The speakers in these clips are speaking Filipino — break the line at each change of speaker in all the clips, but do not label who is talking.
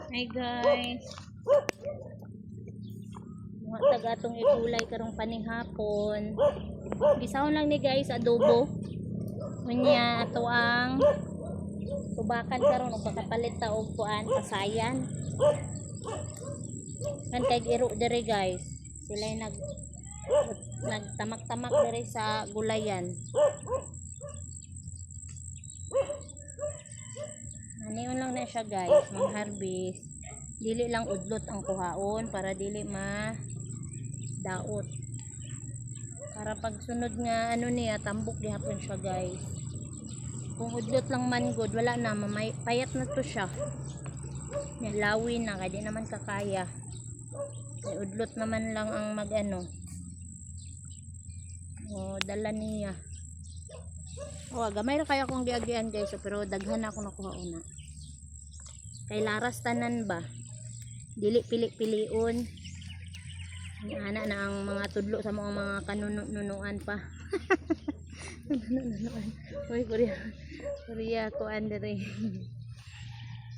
Hi guys. Mga taga atong ikulay karong panihapon. Gisahon lang ni guys adobo. Unya ato ang tubakan karon ug pakapalit ta og kuan pasayan. Kan kay iro dere guys. Sila nagtamak-tamak dere sa gulayan. Aniyon lang na siya guys, mang harvest. Dili lang udlot ang kuhaon para dili daot. Para pag sunod nga ano niya, tambok gihapon siya guys. Kung udlot lang man good, wala na, payat na to siya. Nilawin na, kaya di naman kakaya. Kaya udlot naman lang ang mag-ano. O, dala niya. O, gamay ra kaya akong giagian guys, pero daghan ako nakuha una. Kay laras tanan ba? Dili pili-piliun. Ana na ang mga tudlo sa mga kanunuan pa. Uy, Korea ko andere.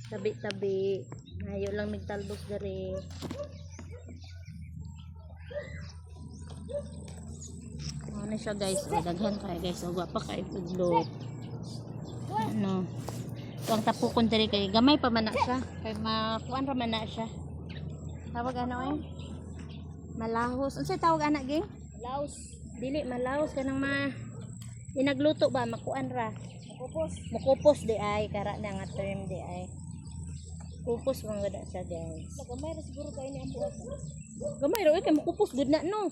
Tabi-tabi. Ayo lang nagtalbos dere. Ano siya guys? Daghan kaya guys. Uwa pa kay tudlo. Ano? Ang tapukon dere kay gamay pa man na siya. Kay makuan ra man na siya. Tawag ano eh? Malahos. Unsa tawag anak ging? Malahos. Dili malahos kanang inagluto ba makuan ra. Mukupos di ay kara na nga term di ay. Kupos man gud siya guys. Gamay ra siguro kay ni ang buhat. Gamay ra kay mukupos gud na no.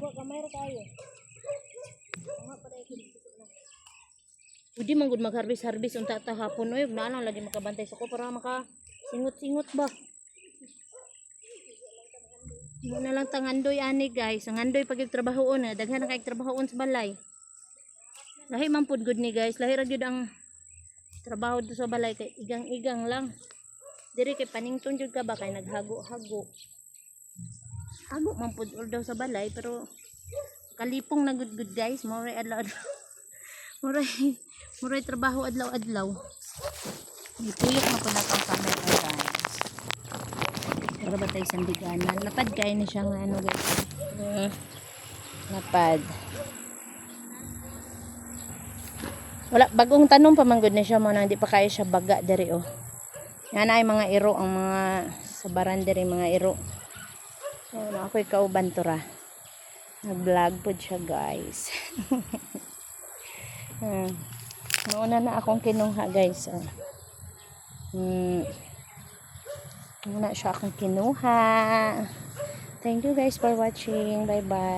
Gamay ra kayo. Nga pa dai pwede man gud mag-harvest unta ta hapon oy, na lang lagi makabantay sa ko para maka singot-singot ba. Mo na lang tangandoy ani guys, ang andoy pag trabahoon na daghan na kay trabahoon sa balay. Lahi man pud gud ni guys, lahi ra gyud ang trabaho do sa balay kay igang-igang lang. Diri kay panington jud ka ba kay naghago-hago. Hago man pud daw sa balay pero kalipong na gud guys, more adlaw. Muray trabaho adlaw-adlaw. Gituyok na po na itong camera guys. Para ba tayo sandiganan? Lapad kayo na siya nga ano guys. Lapad. Wala, bagong tanong pa man good na siya mo nang di pa kaya siya baga dari oh. Yan ay mga iro ang mga sa barandere mga iro. So, ako'y kauban to ra. Nag-vlog po siya guys. Nauna na akong kinuha guys. Nauna siya akong kinuha. Thank you guys for watching. Bye bye.